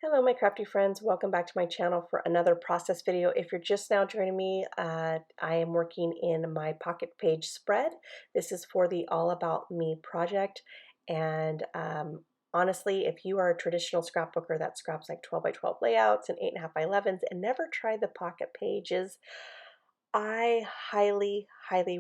Hello my crafty friends, welcome back to my channel for another process video. If you're just now joining me, I am working in my pocket page spread. This is for the All About Me project, and honestly, if you are a traditional scrapbooker that scraps like 12 by 12 layouts and 8.5 by 11s and never tried the pocket pages, I highly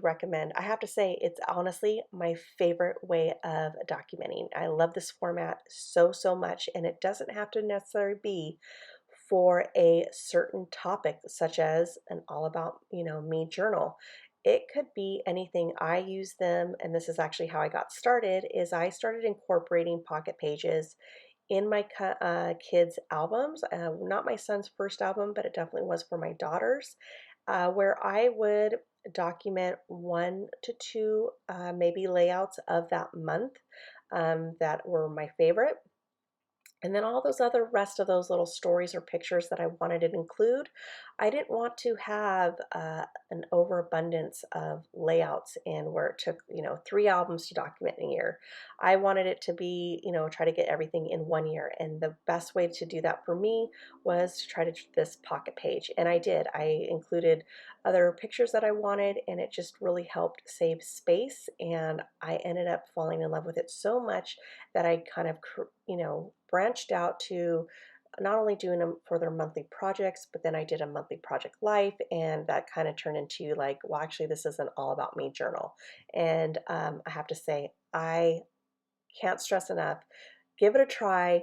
recommend. I have to say, it's honestly my favorite way of documenting. I love this format so much, and it doesn't have to necessarily be for a certain topic, such as an all about, me journal. It could be anything. I use them, and this is actually how I got started, is I started incorporating pocket pages in my kids' albums. Not my son's first album, but it definitely was for my daughter's, where I would document 1 to 2 maybe layouts of that month that were my favorite. And then all those other rest of those little stories or pictures that I wanted to include, I didn't want to have an overabundance of layouts in where it took, 3 albums to document in a year. I wanted it to be, try to get everything in 1 year. And the best way to do that for me was to try to do this pocket page. And I did. I included other pictures that I wanted, and it just really helped save space. And I ended up falling in love with it so much that I kind of, branched out to not only doing them for their monthly projects, but then I did a monthly project life, and that kind of turned into like, well, actually, this is an all about me journal. And I have to say, I can't stress enough, give it a try.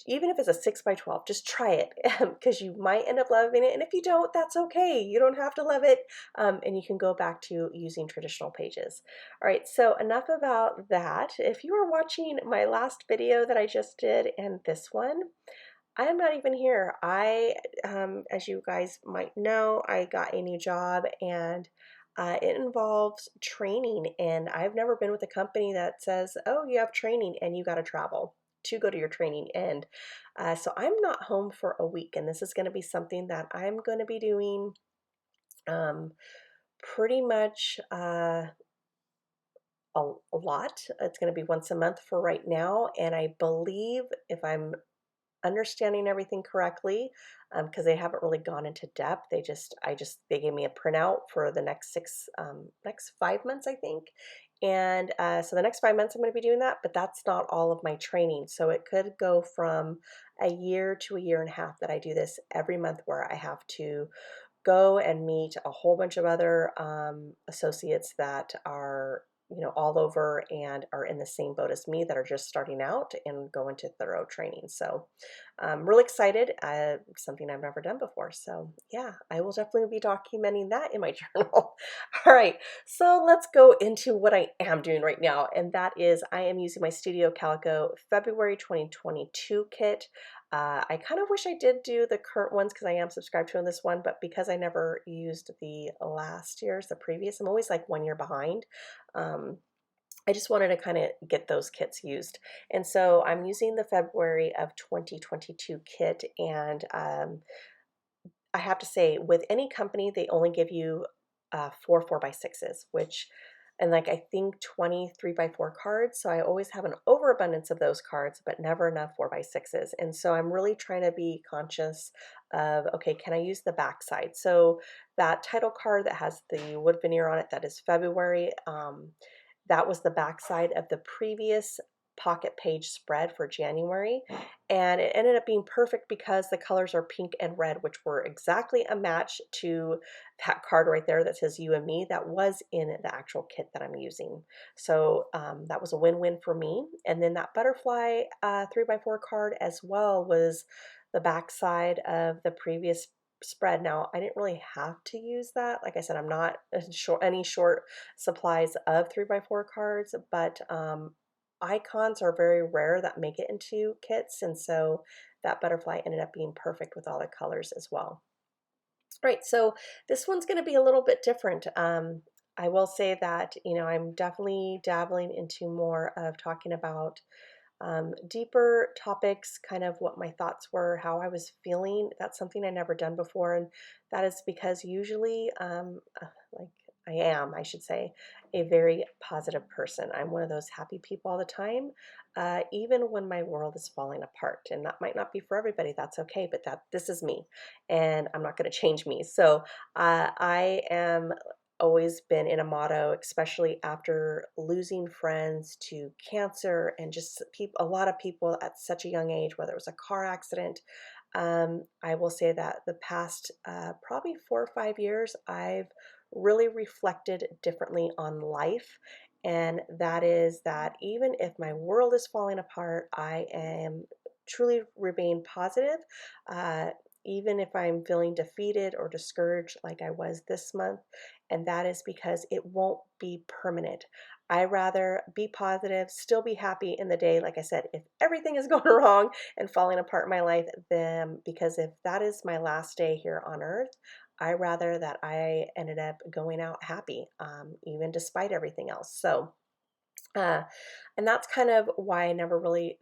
Even if it's a 6 by 12, just try it because you might end up loving it. And if you don't, that's okay. You don't have to love it. And you can go back to using traditional pages. All right, so enough about that. If you are watching my last video that I just did and this one, I am not even here. As you guys might know, I got a new job, and it involves training. And I've never been with a company that says, oh, you have training and you got to travel to go to your training. And so I'm not home for a week. And this is going to be something that I'm going to be doing um, pretty much a lot. It's going to be once a month for right now. And I believe, if I'm understanding everything correctly, because they haven't really gone into depth. They gave me a printout for the next 5 months, I think. And so the next 5 months I'm going to be doing that, but that's not all of my training. So it could go from a year to a year and a half that I do this every month, where I have to go and meet a whole bunch of other associates that are, all over and are in the same boat as me, that are just starting out and go into thorough training. So I'm really excited. Something I've never done before. So yeah, I will definitely be documenting that in my journal. All right, so let's go into what I am doing right now. And that is, I am using my Studio Calico February 2022 kit. I kind of wish I did do the current ones, because I am subscribed to on this one, but because I never used the last year's, the previous, I'm always like 1 year behind. Um, I just wanted to kind of get those kits used. And so I'm using the February of 2022 kit. And I have to say, with any company, they only give you 4 4x6s, and like I think 20 3x4 cards. So I always have an overabundance of those cards, but never enough 4x6s. And so I'm really trying to be conscious of, okay, can I use the back side? So that title card that has the wood veneer on it, that is February. That was the back side of the previous pocket page spread for January, and it ended up being perfect because the colors are pink and red, which were exactly a match to that card right there that says you and me, that was in the actual kit that I'm using. So that was a win-win for me. And then that butterfly 3x4 card as well was the back side of the previous spread. Now, I didn't really have to use that. Like I said, I'm not any short supplies of 3x4 cards, but icons are very rare that make it into kits, and so that butterfly ended up being perfect with all the colors as well. All right, so this one's going to be a little bit different. I will say that, I'm definitely dabbling into more of talking about deeper topics, kind of what my thoughts were, how I was feeling. That's something I never done before, and that is because usually, like I am, I should say, a very positive person. I'm one of those happy people all the time, even when my world is falling apart. And that might not be for everybody. That's okay. But this is me, and I'm not going to change me. So I am always been in a motto, especially after losing friends to cancer and just a lot of people at such a young age, whether it was a car accident. I will say that the past probably 4 or 5 years, I've really reflected differently on life. And that is that even if my world is falling apart, I am truly remain positive. Uh, Even if I'm feeling defeated or discouraged like I was this month, and that is because it won't be permanent. I rather be positive, still be happy in the day. Like I said, if everything is going wrong and falling apart in my life, then because if that is my last day here on earth, I rather that I ended up going out happy, even despite everything else. So, uh, and that's kind of why I never really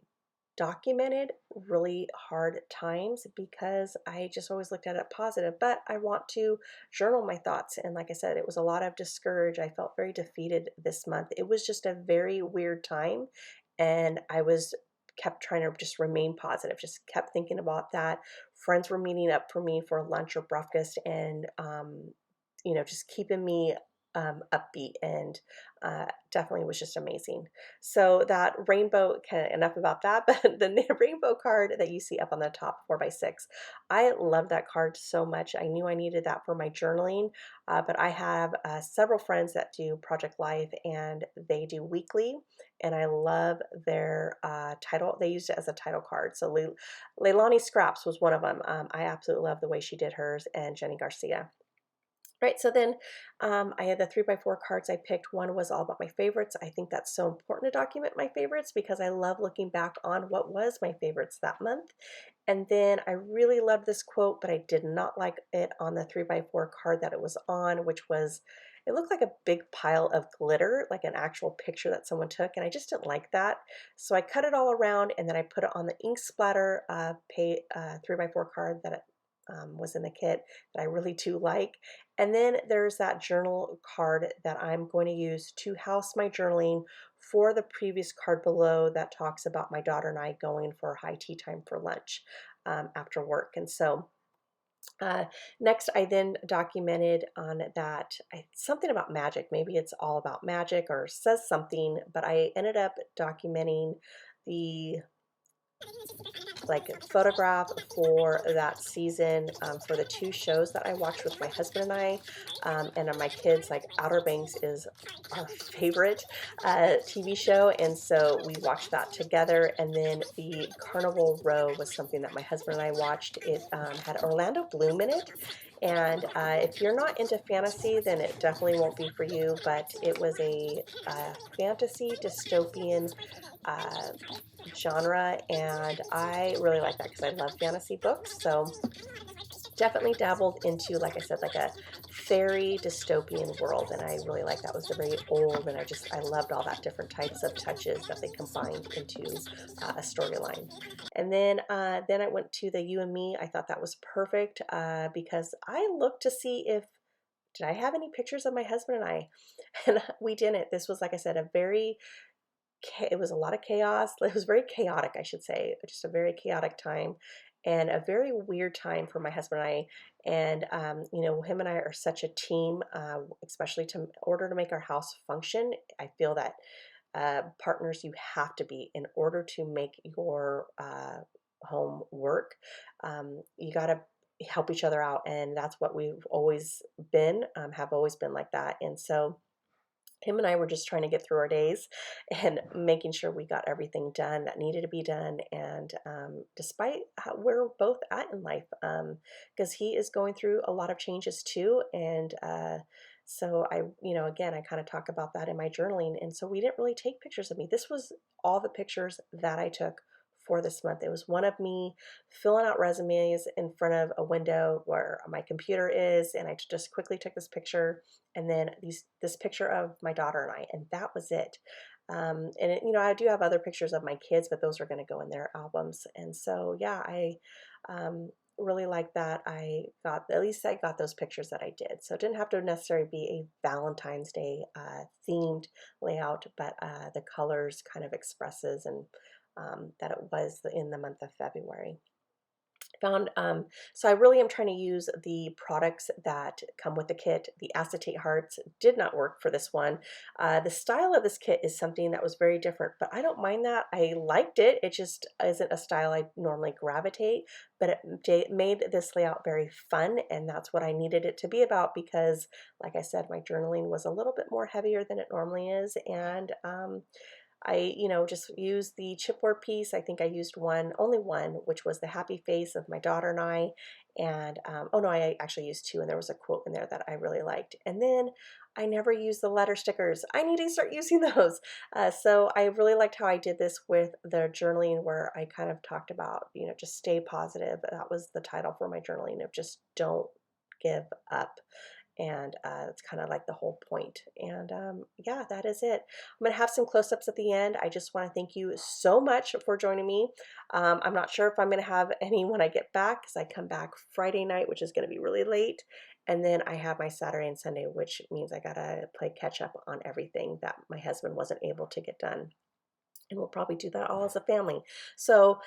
documented really hard times, because I just always looked at it positive. But I want to journal my thoughts. And like I said, it was a lot of discourage. I felt very defeated this month. It was just a very weird time. And I was kept trying to just remain positive, just kept thinking about that. Friends were meeting up for me for lunch or breakfast, and just keeping me upbeat, and definitely was just amazing. So that rainbow, enough about that, but the rainbow card that you see up on the top, 4x6, I love that card so much. I knew I needed that for my journaling, but I have several friends that do Project Life, and they do weekly, and I love their title. They used it as a title card. So Leilani Scraps was one of them. I absolutely love the way she did hers, and Jenny Garcia. Right, so then I had the 3x4 cards I picked. One was all about my favorites. I think that's so important to document my favorites because I love looking back on what was my favorites that month. And then I really loved this quote, but I did not like it on the 3x4 card that it was on, which was, it looked like a big pile of glitter, like an actual picture that someone took, and I just didn't like that. So I cut it all around, and then I put it on the ink splatter 3x4 card that was in the kit that I really do like. And then there's that journal card that I'm going to use to house my journaling for the previous card below that talks about my daughter and I going for high tea time for lunch after work. And so next, I then documented on that something about magic. Maybe it's all about magic or says something, but I ended up documenting the like photograph for that season, for the two shows that I watched with my husband and I, and my kids. Like Outer Banks is our favorite TV show, and so we watched that together. And then the Carnival Row was something that my husband and I watched. It had Orlando Bloom in it, and if you're not into fantasy, then it definitely won't be for you. But it was a fantasy dystopian uh, genre, and I really like that because I love fantasy books. So definitely dabbled into, like I said, like a fairy dystopian world, and I really like that. It was very old, and I loved all that different types of touches that they combined into a storyline. And then I went to the You and Me. I thought that was perfect because I looked to see if did I have any pictures of my husband and I, and we didn't. This was, like I said, it was a lot of chaos. It was very chaotic, I should say, just a very chaotic time and a very weird time for my husband and I. And, him and I are such a team, especially to in order to make our house function. I feel that partners you have to be in order to make your home work. You got to help each other out. And that's what we've always been, have always been like that. And so, him and I were just trying to get through our days and making sure we got everything done that needed to be done. And despite how we're both at in life, because he is going through a lot of changes too. And so again, I kind of talk about that in my journaling. And so we didn't really take pictures of me. This was all the pictures that I took for this month. It was one of me filling out resumes in front of a window where my computer is, and I just quickly took this picture, and then this picture of my daughter and I, and that was it. I do have other pictures of my kids, but those are going to go in their albums. And so, yeah, really like that at least I got those pictures that I did. So it didn't have to necessarily be a Valentine's Day themed layout, but the colors kind of expresses and that it was in the month of February. Found So I really am trying to use the products that come with the kit. The acetate hearts did not work for this one. The style of this kit is something that was very different, but I don't mind that. I liked it. It just isn't a style I normally gravitate, but it made this layout very fun, and that's what I needed it to be about because, like I said, my journaling was a little bit more heavier than it normally is, and just used the chipboard piece. I think I used only one, which was the happy face of my daughter and I. And oh no, I actually used two, and there was a quote in there that I really liked. And then I never used the letter stickers. I need to start using those. So I really liked how I did this with the journaling, where I kind of talked about, just stay positive. That was the title for my journaling of just don't give up. And it's kind of like the whole point. And yeah, that is it. I'm going to have some close-ups at the end. I just want to thank you so much for joining me. I'm not sure if I'm going to have any when I get back, because I come back Friday night, which is going to be really late. And then I have my Saturday and Sunday, which means I got to play catch up on everything that my husband wasn't able to get done. And we'll probably do that all as a family. So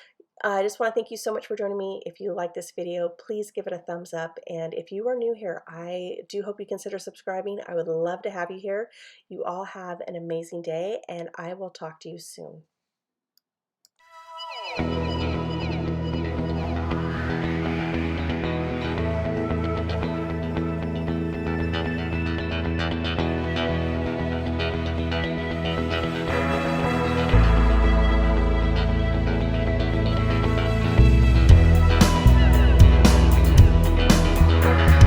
I just want to thank you so much for joining me. If you like this video, please give it a thumbs up. And if you are new here, I do hope you consider subscribing. I would love to have you here. You all have an amazing day, and I will talk to you soon.